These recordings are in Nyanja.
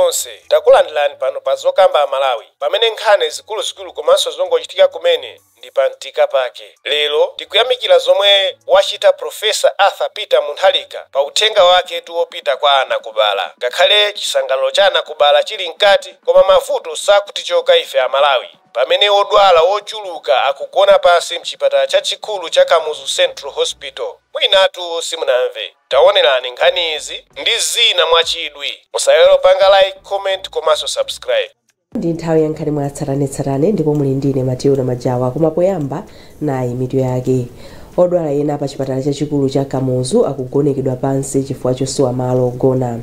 nonse takulandirani pano pa zokamba Malawi pamene nkhani zikuluzikulu komanso zongochitika kumene ndi pa mtima pake. Lero tikuyamikira zomwe wachita Profesa Arthur Peter Mutharika pa uthenga wake wopita kwa ana kubala. Ngakhale chisangalalo cha ana kubala chili mkati, koma mavuto sakutichoka ife a Malawi pamene odwala ochuluka akugona pansi mchipatala chachikulu cha Kamuzu Central Hospital. Mwinatu simunamve. Taonerani nkhani izi ndi zina mwachidwi. Musayero panga like, comment komanso subscribe. Ndi nthawi ya nkhani mwatsatanetsatane ndipo muli ndine Matilda Majawa. Koma poyamba nayi mitu yake. Odwala ena pa chipatala chachikulu cha Kamuzu akugonekedwa pansi chifukwa chosowa malo ogona.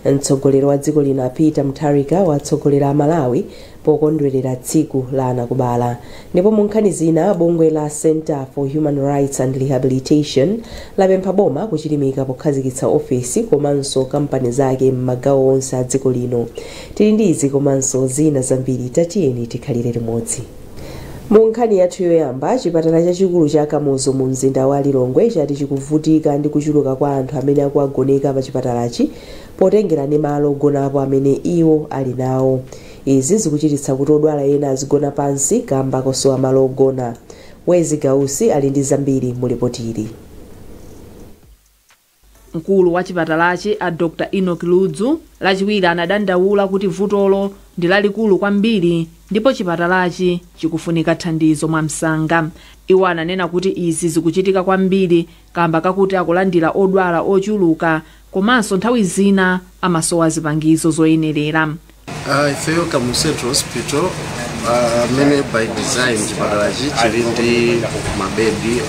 Mtsogoleri wa dziko lino Peter Mutharika watsogolera Malawi pokondwerera tsiku la ana kubala. Ndipo mu nkhani zina bungwe la Center for Human Rights and Rehabilitation lapempha boma kuchilimika pokhazikitsa ofesi komanso kampani zake m'magawo onse a dziko lino. Tili ndi izi komanso zina zambiri, tatiyeni tikhalire limodzi. Mu nkhani yathu yoyamba, chipatala chachikulu cha Kamuzu mu mzinda wa Lilongwe chati chikuvutika ndi kuchuluka kwa anthu amene akuagoneka pa chipatalachi potengera ndi malo ogonapo amene iwo ali nawo. Izi zikuchititsa kuti odwala ena azigona pansi kamba kosowa malo ogona. Wezi Gausi ali ndi zambiri mu ripoti ili. Mkulu wa chipatalachi a Dr. Enoch Ludzu lachiwiri anadandaula kuti vutolo ndi lalikulu kwambiri ndipo chipatalachi chikufunika thandizo mwamsanga. Iwo ananena kuti izi zikuchitika kwambiri kamba kakuti akulandira odwala ochuluka komanso nthawi zina amasowa zipangizo zoyenerera. Ifeyo Kamuzu Central Hospital mene by design chipatalachi chili ndi mabedi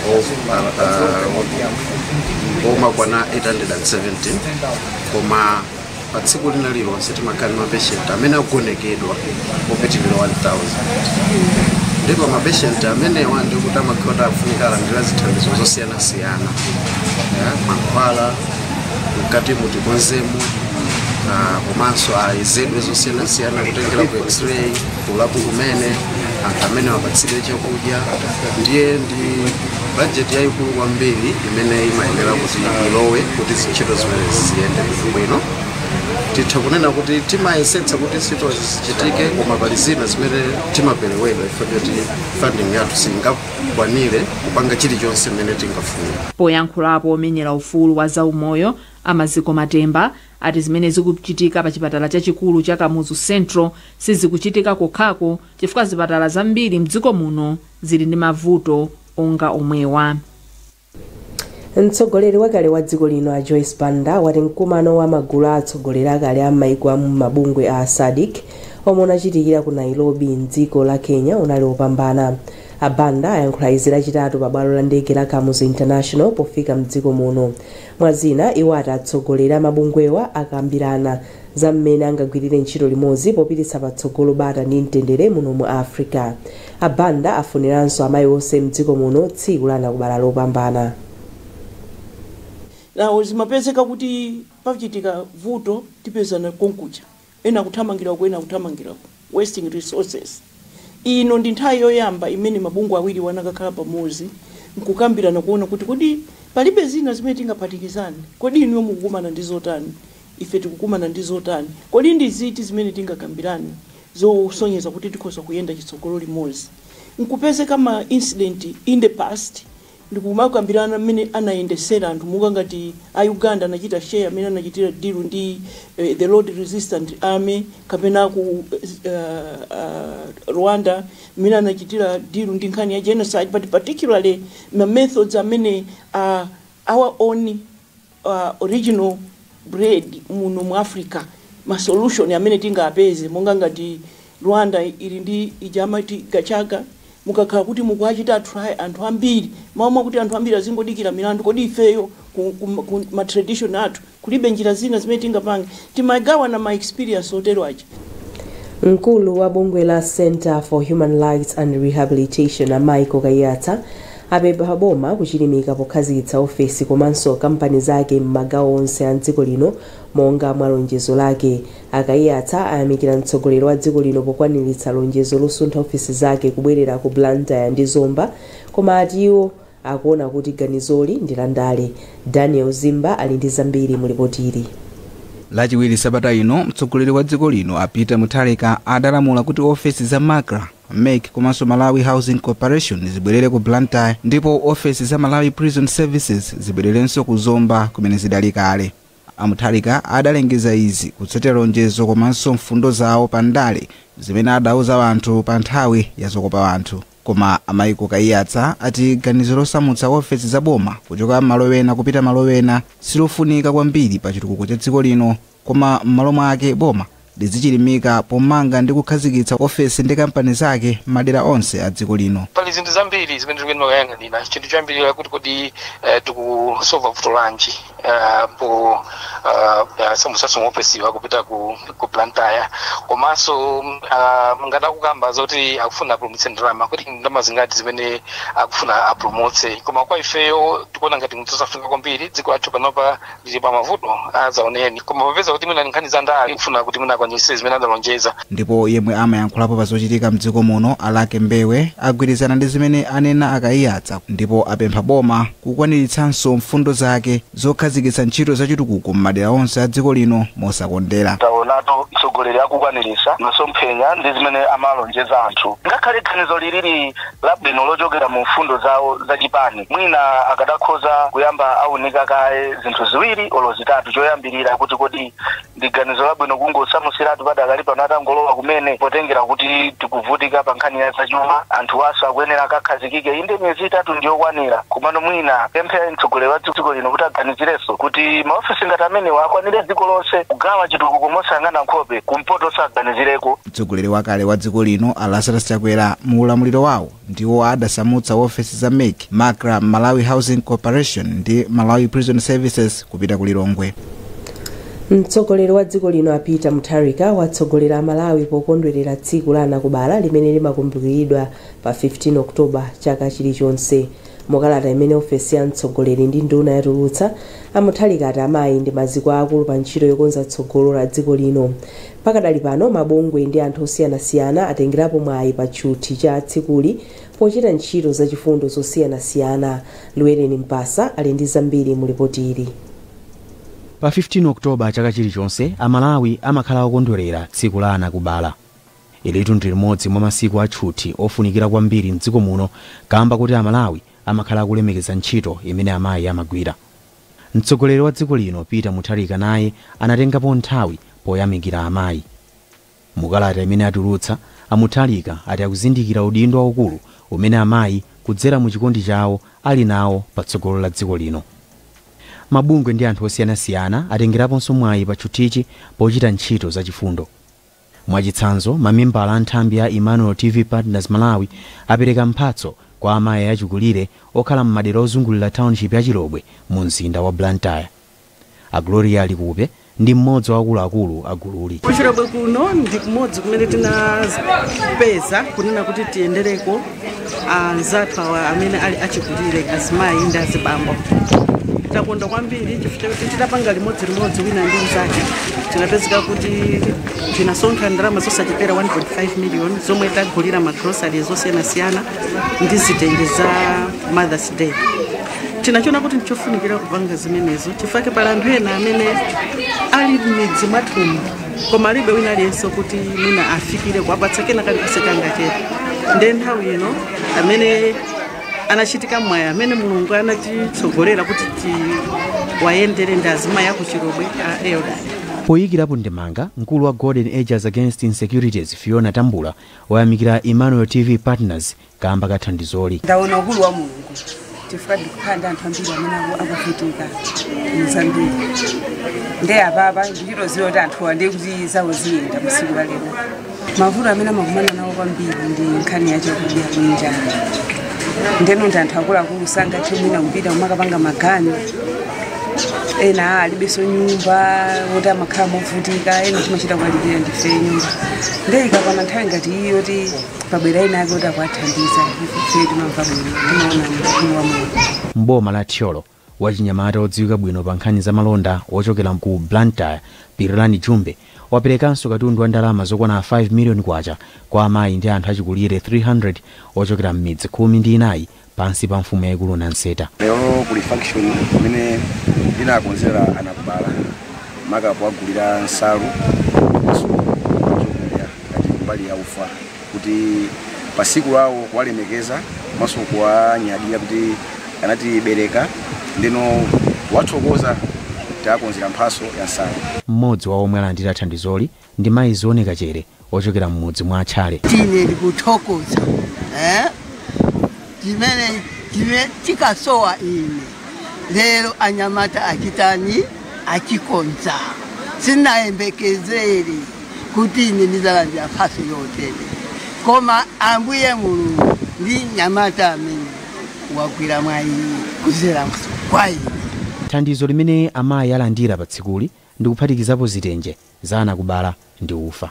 omakwana 817 koma pa tsiku lina lilonse timakhala mapatient amene akugonekedwa opitilira 1000 ndipo mapatient amenewa ndi kuti amakhala afunika alandira zithandizo zosiyanasiyana, mankhwala mkati mutikonzemo komanso ayezedwe zosiyanasiyana kutengera ku x-ray kulapu kumene anthu amene apatsidwe chakudya. Ndiye ndi budget yayikulu kwambiri imene imayenera kuti ilowe kuti zintchito zimene ziyende bwino. Titha kunena kuti timayesetsa kuti zintchito zichitike koma pali zina zimene timaperewera ife kuti funding yathu singakwanire kupanga chilichonse mmene tingafuna. Poyankhulapo omenyera ufulu wa zaumoyo Amaziko Matemba ati zimene zikuchitika pa chipatala chachikulu cha Kamuzu Central sizikuchitika kokhako chifukwa zipatala zambiri mdziko muno zili ndi mavuto onga omwewa. Mtsogoleri wakale wa dziko lino a Joyce Banda wati mkumano wa magulu atsogoleri akale a maiko a mabungwe a SADC omwe unachitikira ku Nairobi mdziko la Kenya unali opambana. Banda ayankhula izi lachitatu pa bwalo la ndege la Kamuzu International pofika mdziko muno. Mwazina iwo ati atsogoleri a mabungwewa akambirana za mmene angagwirire ntchito limodzi popititsa patsogolo bata ndi mtendere muno mu Africa. Banda afuniranso amayi onse mdziko muno tsiku la anakubala lopambana. Nawo zimapezeka kuti pachitika vuto tipezana konkucha. Ena kuthamangira kwena kuthamangira wasting resources. Ino ndi nthawi yoyamba imene mabungwe awiri wanakakhala pamodzi nkukambirana kuona kuti kodi palibe zina zimene tingaphatikizane. Kodi inu mukukumana ndi zotani? Ife tikukumana ndi zotani? Kodi ndi ziti zimene tingakambirane zosonyeza kuti tikhoza kuyenda chitsogolo limodzi? Nkupezeka ma incident in the past ndikumakambirana mmene anayendesera anthu muka ngati a Uganda anachita share amene anachitira deal ndi the Lord Resistant Army kapena ku Rwanda mmene anachitira deal ndi nkhani ya genocide, but particularly the methods amene our own original bread muno mu Africa ma solution amene tingapeze monga ngati Rwanda ili ndi ijamati Gachaga mukakhala kuti mukuachita try anthu ambiri maomwe kuti anthu ambiri azingodikira milandu. Kodi ifeyo ku ma tradition athu kulibe njira zina zimene tingapange timagawa na ma experience otero aja. Mkulu wa bungwe la Center for Human Rights and Rehabilitation Michael Kayata apempha boma kuchilimika pokhazikitsa ofesi komanso kampani zake m'magawo onse a dziko lino monga mwa lonjezo lake. Akayata ayamikira mtsogoleri wa dziko lino pokwaniritsa lonjezo losuntha ofesi zake kubwerera ku Blantyre ndi Zomba, koma ati iwo akuona kuti ganizoli ndi landale. Daniel Zimba ali ndi zambiri mu ripoti ili. lachiwiri sabata ino mtsogoleri wa dziko lino a Peter Mutharika adalamula kuti ofesi za MACRA, MEC komanso Malawi Housing Corporation zibwerere ku Blantyre ndipo ofesi za Malawi Prison Services zibwererenso ku Zomba kumene zidali kale. Mutharika adalengeza izi kutsatira lonjezo komanso mfundo zawo pa ndale zimene adauza anthu pa nthawi ya zokopa anthu. Koma Amaiko Kaiyatsa ati ganizo losamutsa ofesi za boma kuchoka malo ena kupita malo ena silofunika kwambiri pa chitukuko cha dziko lino, koma m'malo mwake boma lizichilimika pomanga ndi kukhazikitsa ofesi ndi kampani zake madera onse a dziko lino. Pali zinthu zambiri zimene tikuyenera kuyang'anira. Chinthu choyambirira kuti kodi tikusolva vuto lanji po samutsa ofesi wakupita ku Blantyre, komanso ngadakukamba zoti akufuna apulumutse ndalama, kuti ndalama zingati zimene akufuna apulumutse. Koma kwa ifeyo tikuona ngati mtosafika kwambiri dziko lathu panopa lili pa mavuto azaoneni, koma popeza kuti mwina nkhani za ndale kufuna kuti mwina akwanitse zimene adalonjeza. Ndipo yemwe amayankhulapo pa zochitika mdziko muno Alake Mbewe agwirizana ndi zimene anena Akaiyatsa ndipo apempha boma kukwaniritsanso mfundo zake zokhazikitsa ntchito zachitukuko m'madera onse a dziko lino mosakondera. Taonato mtsogoleri akukwaniritsa masomphenya ndi zimene amalonjeza anthu. Ngakhale ganizo lilili labwino lochokera mu mfundo zawo zachipani, mwina akadakhoza kuyamba aunika kaye zinthu ziwiri olo zitatu. Choyambirira kuti kodi ndi ganizo labwino kungosamusiratu padakali pano atangolowa kumene potengera kuti tikuvutika pa nkhani ya zachuma, anthu aso akuyenera akakhazikike inde miyezi itatu ndiyokwanira. Komano mwina pempha mtsogoleri wa dziko lino kuti aganizirenso kuti maofisi ngati amenewa akwanire dziko lonse kugawa chitukuko mosayang'ana nkhope kumpoto saganizireko. Mtsogoleri wakale wa dziko lino Lazarus Chakwera mu ulamuliro wawo ndiwo adasamutsa ofesi za MEC, MACRA, Malawi Housing Corporation ndi Malawi Prison Services kupita ku Lilongwe. Mtsogoleri wa dziko lino a Peter Mutharika watsogolera Malawi pokondwerera tsiku la anakubala limene limakumbukiridwa pa 15 Oktoba chaka chilichonse. Mukalata imene ofesi ya mtsogoleri ndi nduna yatulutsa, Mutharika ati amayi ndi maziko akulu pa ntchito yokonza tsogolo la dziko lino. Pakadali pano mabungwe ndi anthu osiyanasiyana atengerapo mwayi pa tchuthi cha tsikuli pochita ntchito zachifundo zosiyanasiyana. Luwereni Mpasa ali ndi zambiri mu ripoti ili. Pa 15 Oktoba chaka chilichonse Amalawi amakhala okondwerera tsiku la anakubala. Ilitu ndi limodzi mwa masiku a tchuthi ofunikira kwambiri mdziko muno kamba kuti Amalawi amakhala akulemekeza ntchito imene amayi amagwira. Mtsogoleri wa dziko lino Peter Mutharika naye anatengapo nthawi poyamikira amayi. Mukalata imene atulutsa, Mutharika ati akuzindikira udindo waukulu umene amayi kudzera mu chikondi chawo ali nawo patsogolo la dziko lino. Mabungwe ndi anthu osiyanasiyana atengeraponso mwayi pa tchuthichi pochita ntchito zachifundo. Mwachitsanzo, mamembala a nthambi ya Emmanuel TV Partners Malawi apereka mphatso kwa amayi achikulire okhala m'madera ozungulira township ya Chilobwe mu mzinda wa Blantyre. A Gloria Likupe ndi mmodzi wa akuluakulu a gululi. Kuchilobwe kuno ndi kumodzi kumene tinapeza kunena kuti tiyendereko anzathu amene ali achikulire azimayi ndi azibambo. Takonda kwambiri chifukwa kuti titapanga limodzi wina ndi mzake tinapezeka kuti tinasonkha ndalama zosachepera 1.5 million zomwe tagulira magroceries zosiyanasiyana ndi zitenge za Mother's Day. Tinachiona kuti ndichofunikira kupanga zimenezo chifukwa pali anthu ena amene ali m'midzi mwathumu koma alibe wina aliyense kuti mwina afikire kuwapatsa kena kalikonse chete. Ndi nthawi ino amene anachitika mwayi amene Mulungu anatitsogolera kuti wayendere ndi azimayi a ku Chilobwe a Elda. Poyikirapo ndemanga, mkulu wa Golden Agers Against Insecurities Fiona Tambula wayamikira Emmanuel TV Partners kamba kathandizoli. Ndaona ukulu wa Mulungu chifukwa ndikuphanda anthu ambiri amene akuvutika mzambiri. Ndi ababa ntchito zoti anthu ndi kuti zawo ziyenda msiku la lero. Mavuto amene amakumana nawo kwambiri ndi nkhani ya chakudya kunja. Ndeno ndi anthu akuluakulu sangathe mwina kupita kumakapanga maganyu. Ena alibenso nyumba woti amakhala movutika, ena timachita kuwalipira ndife nyumba. Ndi ikapana nthawi ngati iyo kuti pabwera ena ake kuti akuwathandiza ife timamva bwino timaona mkulu wa Mulungu. Mboma la Thyolo wachinyamata odziwika bwino pa nkhani za malonda wochokera ku Blantyre, Pirilani Jumbe waperekanso katundu wa ndalama zokwana 5 million kwacha kwa amayi ndi anthu achikulire 300 ochokera m'midzi 14 pansi pa mfumu yaikulu Nanseta. Lero kuli function imene inakonzera anakubala maka kuwagulira nsalu chokudya ngati mbali ya ufa kuti pasiku lawo kuwalemekeza maso kuwanyadira kuti anatibereka ndino wathokoza takonzera mphaso ya nsalu. Mmodzi wa omwe alandira thandizoli ndi mayi Zioneka Chere ochokera mmudzi mwa Atchale. Tine ndikuthokoza chimene chikasowa ine lero anyamata achitani achikonza sinayembekezere kuti ine ndizalandira mphaso yotere koma Ambuye Mulungu ndi nyamata amene wagwira mwayi kuzera kwa ine. Thandizo limene amayi alandira pa tsikuli ndi kuphatikizapo zitenje za ana kubala ndi ufa.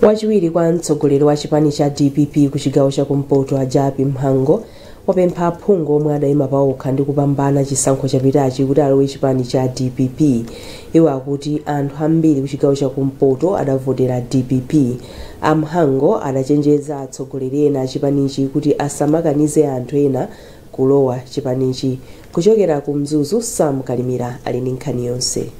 Wachiwiri kwa mtsogoleri wa chipani cha DPP ku chigawo cha kumpoto Ajapi Mhango wapempha aphungu omwe adayima paokha ndi kupambana chisankho chapitachi kuti alowe chipani cha DPP. Iwo akuti anthu ambiri ku chigawo cha kumpoto adavotera DPP. Amhango adachenjeza atsogoleri ena achipanichi kuti asamakanize anthu ena kulowa chipanichi. Kuchokera ku Mzuzu, Sam Kalimira ali ndi nkhani yonse.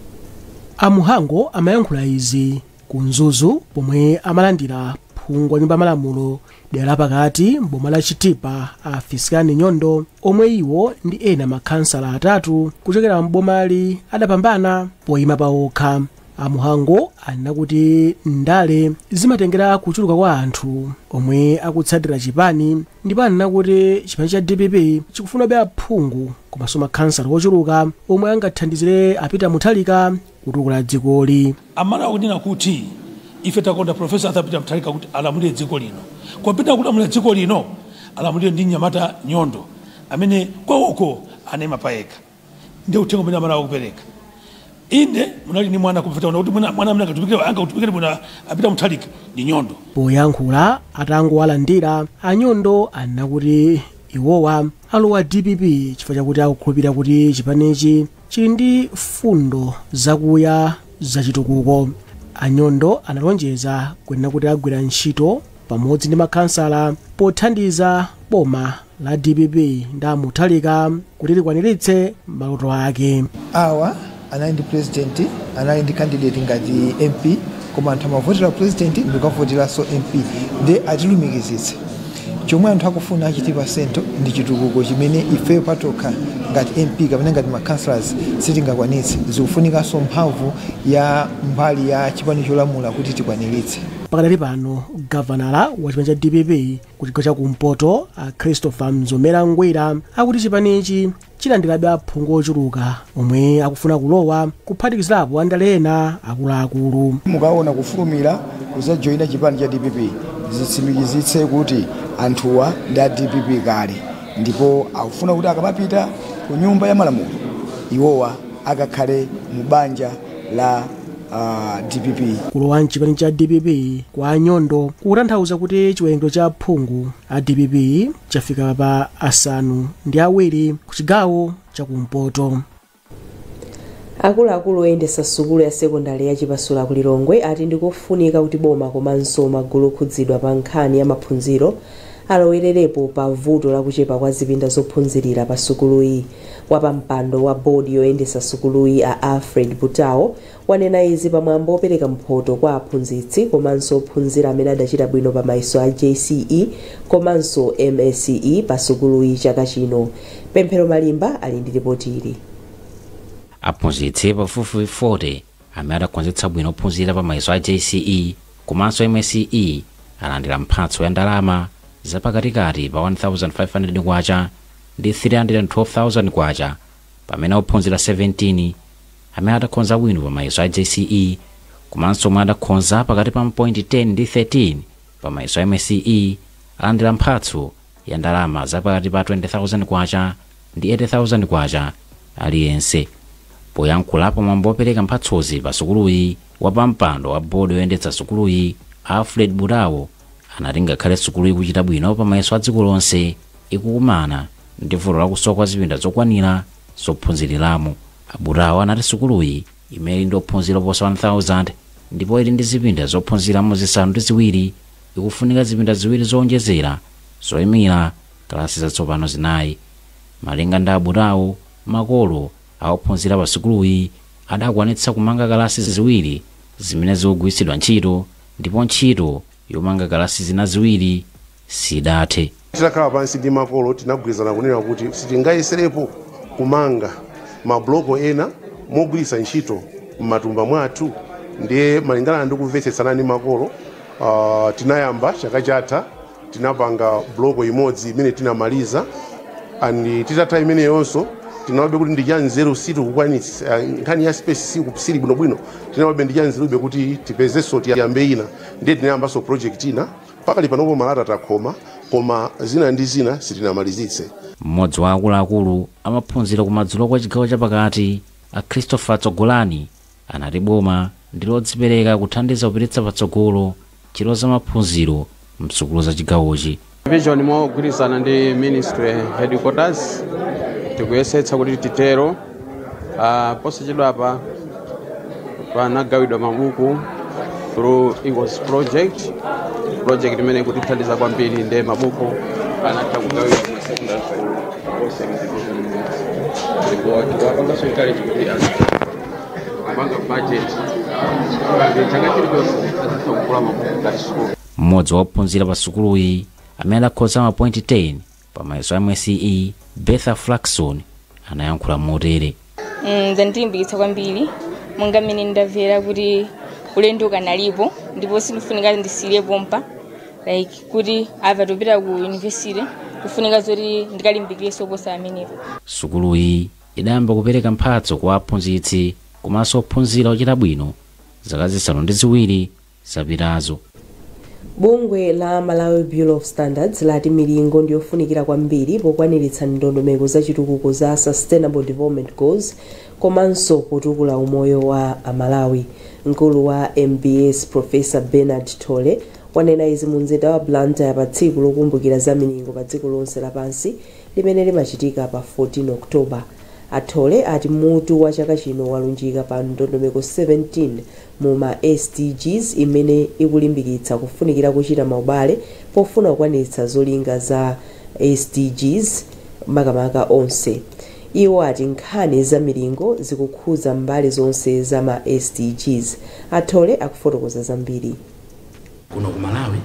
Amhango amayankhula izi ku Mzuzu pomwe amalandira phungu wa nyumba malamulo dera lapakati mboma la Chitipa a Fiskani Nyondo omwe iwo ndi ena makhansala atatu kuchokera mbomali adapambana poyima paokha. Amhango anena kuti ndale zimatengera kuchuluka kwa anthu omwe akutsatira chipani ndipo anena kuti chipani cha DPP chikufunabe aphungu komanso makhansala ochuluka omwe angathandizire apita Muthalika kutukula dzikoli. Amana kunena kuti ife takonda Profesa Arthur Peter Muthalika kuti alamulire dziko lino. Kopita kulamulira dziko lino alamulire ndi nyamata Nyondo amene kwawoko anema paeka. Ndi uthenga umene amana kupereka. Inde munali ni mwana kupita kuti mwana amene akatupikira bwana apita Muthalika ndi Nyondo. Poyankhula atangowalandira Anyondo anena kuti iwowa alowa DPP chifukwa chakuti akukhulupirira kuti chipanichi chili ndi fundo zakuya zachitukuko. Anyondo analonjeza kunena kuti agwira ntchito pamodzi ndi makhansala pothandiza boma la DPP ndi Muthalika kuti likwaniritse maloto ake. Awa anali ndi president, anali ndi candidate ngati MP, koma anthu amavotera president ndikavoteranso MP ndi atilumikizitse. Chomwe anthu akufuna Chitipa Sento ndi chitukuko chimene ife patokha ngati MP kapena ngati makhansalazi sitingakwanitse. Zikufunikanso mphamvu ya mbali ya chipani cholamula kuti tikwaniritse. Pakadali pano gavanala wa chipani cha DPP ku chigawo cha kumpoto Christopher Mzomera Ngwira akuti chipanichi chilandirabe aphungu ochuluka omwe akufuna kulowa kuphatikizirapo andale ena akuluakulu. Mukaona kufulumira kuzajoyina chipani cha DPP zitsimikizitse kuti anthuwa ndi a DPP kale ndipo akufuna kuti akamapita ku nyumba ya malamulo iwowa akakhale mu banja la DPP. Kulowa mchipani cha DPP kwa Anyondo kukutanthauza kuti chiwerengero cha aphungu a DPP chafika pa 7 ku chigawo cha kumpoto. Akuluakulu oyendesa sukulu ya sekondari ya Chipasula ku Lilongwe ati ndikofunika kuti boma komanso magulu okhudzidwa pa nkhani ya maphunziro alowererepo pa vuto lakuchepa kwa zipinda zophunzirira pa sukuluyi. Wapampando wa bodi yoyendesa sukuluyi a Alfred Butawo wanena izi pamwambo opereka mphoto kwa aphunzitsi komanso ophunzira amene adachita bwino pa mayeso a JCE komanso MSCE pa sukuluyi chaka chino. Pemphero Malimba ali ndi ripoti ili. Aphunzitsi pafupi 40 amene adakonzetsa bwino ophunzira pa mayeso a JCE komanso MSCE alandira mphatso ya ndalama zapakatikati pa 1,500 kwacha ndi 312,000 kwacha, pamene ophunzira 17 amene adakonza bwino pa mayeso a JCE komanso omwe adakonza pakati pa point 10 ndi 13 pa mayeso a MSCE alandira mphatso ya ndalama zapakati pa 20,000 kwacha ndi 80,000 kwacha aliyense. Poyankhula pamwambo opereka mphatsozi pa sukuluyi, wapampando wa bodi yoyendetsa sukuluyi Alfred Butawo anati ngakhale sukuluyi kuchita bwino pa mayeso a dziko lonse ikukumana ndi vuto lakusowa kwa zipinda zokwanira zophunziriramo. Butawo anati sukuluyi imene ndi ophunzira oposa 1,000 ndipo ili ndi zipinda zophunziramo zisanu ndi ziwiri ikufunika zipinda ziwiri zowonjezera zoyimira kalasi zatsopano zinayi. Malinga ndi Butawo, makolo aophunzira pa sukuluyi adakwanitsa kumanga kalasi ziwiri zimene zikugwiritsidwa ntchito, ndipo ntchito yomanga kalasi zina ziwiri sidathe. Titakhala pansi ndi makolo tinagwirizana kunena kuti sitingayeserepo kumanga mabloko ena mogwiritsa ntchito m'matumba mwathu. Ndiye malingana ndi kumvetsetsana ndi makolo tinayamba chaka chatha tinapanga bloko imodzi imene tinamaliza, and titatha imene yonso tinawabe kuti ndija nzeru situ kukwanitsa nkhani ya space sili bwinobwino, tinawabe ndija nzerube kuti tipezenso tiyambe ina. Ndiye tinayambanso project ina pakali panopo malata takhoma, koma zina ndi zina sitinamalizitse. Mmodzi wa akuluakulu amaphunzira kumadzulo kwa chigawo chapakati a Christopher Tsogolani anati boma ndi lodzipereka kuthandiza kupititsa patsogolo ntchito za maphunziro msukulu za chigawochi. Vision mogwirizana ndi ministry headquarters tikuyesetsa kuti titero posachedwapa panagawidwa mabuku through Eagles project imene ikutithandiza kwambiri, ndi mabuku anatha kugawidwa ku secondary school Mmodzi wa ophunzira pa sukuluyi amene akhoza mapointi 10 pa mayeso a MSCE, Betha Flaxon, anayankhula motere. Ndandilimbikitsa kwambiri monga mmene ndamvera kuti ulendo ukanalipo, ndipo sindikufunika ndisiye pompa like kuti avatopita ku university kufunika zoti ndikalimbikireso posa amenepo. Sukuluyi idayamba kupereka mphatso kwa aphunzitsi komanso ophunzira ochita bwino zaka zisanu ndi ziwiri zapitazo. Bungwe la Malawi Bureau of Standards lati milingo ndiyofunikira kwambiri pokwaniritsa ndondomeko za chitukuko za Sustainable Development Goals komanso potukula umoyo wa Amalawi. Mkulu wa MBS Professor Bernard Tole wanena izi mu mzinda wa Blantyre pa tsiku lokumbukira za milingo pa dziko lonse lapansi limene limachitika pa 14 Oktoba. Atole ati mutu wa chaka chino walunjika pa ndondomeko 17 mu ma SDGs imene ikulimbikitsa kufunikira kuchita maubale pofuna kukwaniritsa zolinga za SDGs makamaka onse. Iwo ati nkhani za milingo zikukhuza mbali zonse za ma SDGs. Atole akufotokoza zambiri. Kuno ku Malawi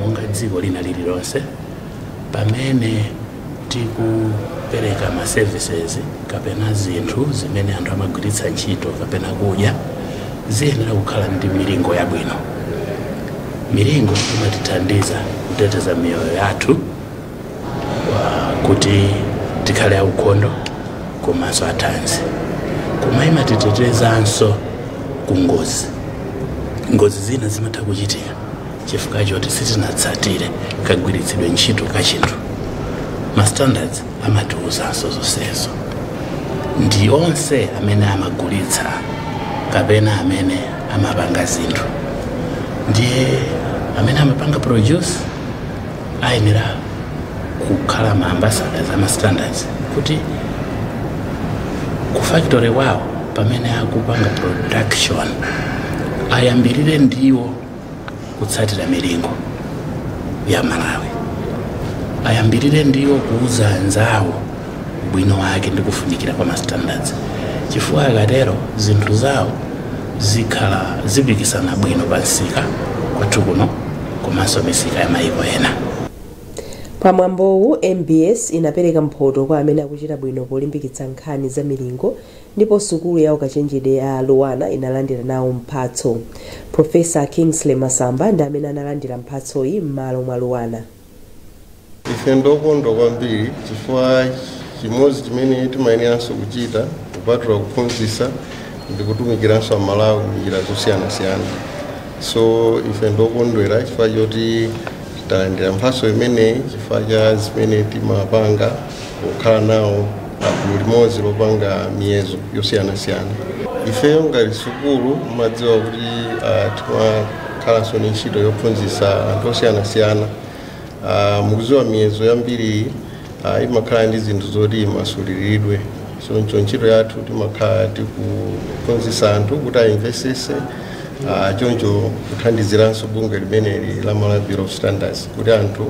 monga dziko lina lililonse pamene tikupereka ma services kapena zinthu zimene anthu amagwiritsa ntchito kapena kudya ziyenera kukhala ndi milingo yabwino. Milingo imatithandiza kuteteza miyoyo yathu kuti tikhale aukhondo komanso athanzi, koma imatitetezanso ku ngozi zina zimatha kuchitika chifukwa choti sitinatsatire kagwiritsidwe ntchito ka chinthu. Ma standards amatiwuzanso zonsezo. Ndi onse amene amagulitsa kapena amene amapanga zinthu, ndiye amene amapanga produce ayenera kukhala ma ambassadors ama standards kuti ku factory wawo pamene akupanga production ayambirire ndiwo kutsatira milingo ya Malawi, ayambirire ndiwo kuuza anzawo bwino wake ndi kufunikira kwa ma standards, chifukwa akatero zinthu zawo zikhala zipikisana bwino pa msika kwathu kuno komanso misika ya mayiko ena. Pamwambowu MBS inapereka mphoto kwa amene akuchita bwino polimbikitsa nkhani za milingo, ndipo sukulu ya ukachenjede ya Luwana inalandira nawo mphatso. Professor Kingsley Masamba ndi amene analandira mphatsoyi m'malo mwa Luwana. Ife ndokondwa kwambiri chifukwa chimodzi chimene timayeneranso kuchita kupatula kuphunzitsa ndi kutumikiranso Amalawi njira zosiyanasiyana. So ife ndokondwera chifukwa choti talandira mphatso imene chifukwa cha zimene timapanga kukhala nawo gulu limodzi lopanga miyezo yosiyanasiyana. Ifeyo ngati sukulu mumadziwa kuti timakhalanso ndi ntchito yophunzitsa anthu osiyanasiyana. Mukudziwa miyezo yambiri imakhala ndi zinthu zoti imasuliridwe, so ntchito yathu timakhala tikuphunzitsa anthu kuti ayimvesese choncho kuthandiziranso bungwe limeneli la Malawi Bureau of Standards kuti anthu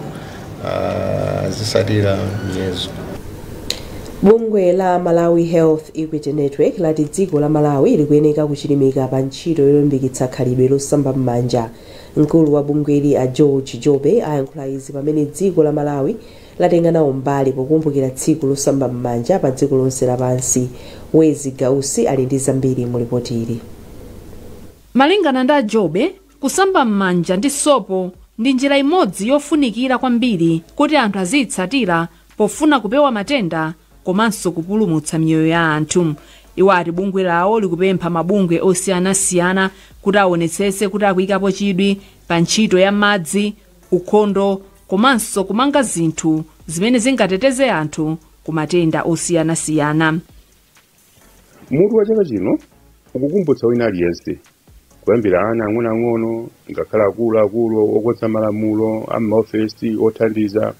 azisatira miyezo. bungwe la Malawi Health Equity Network lati dziko la Malawi likuyeneka kuchilimika pa ntchito yolimbikitsa khalidwe losamba m'manja. Mkulu wa bungweli a George Jobe ayankhula izi pamene dziko la Malawi latenga nawo mbali pokumbukira tsiku losamba m'manja pa dziko lonse lapansi. Wezi Gausi ali ndi zambiri mu ripoti ili. Malingana ndi Jobe, kusamba m'manja ndi sopo ndi njira imodzi yofunikira kwambiri kuti anthu azitsatira pofuna kupewa matenda komanso kupulumutsa miyoyo ya anthu. Iwo ati bungwe lawo likupempha mabungwe osiyanasiyana kuti aonetsetse kuti akuyikapo chidwi pa ntchito ya madzi, ukhondo komanso kumanga zinthu zimene zingateteze anthu ku matenda osiyanasiyana. Mutu wa chaka chino ukukumbutsa wina aliyense kuyambira ana ang'onoang'ono ngakhala akuluakulu okotsa malamulo amaofesi othandiza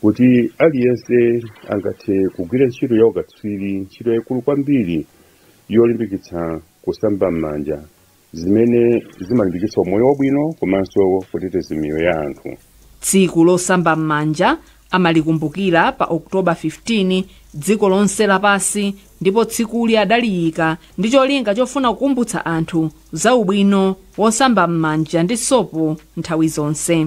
kuti aliyense angathe kugwira ntchito ya ukatswiri, ntchito yaikulu kwambiri yolimbikitsa kusamba m'manja zimene zimalimbikitsa moyo wabwino komanso kuteteza miyoyo ya anthu. Tsiku losamba m'manja amalikumbukira pa Oktoba 15 dziko lonse lapasi, ndipo tsikuli adaliyika ndi cholinga chofuna kukumbutsa anthu za ubwino wosamba m'manja ndi sopo nthawi zonse.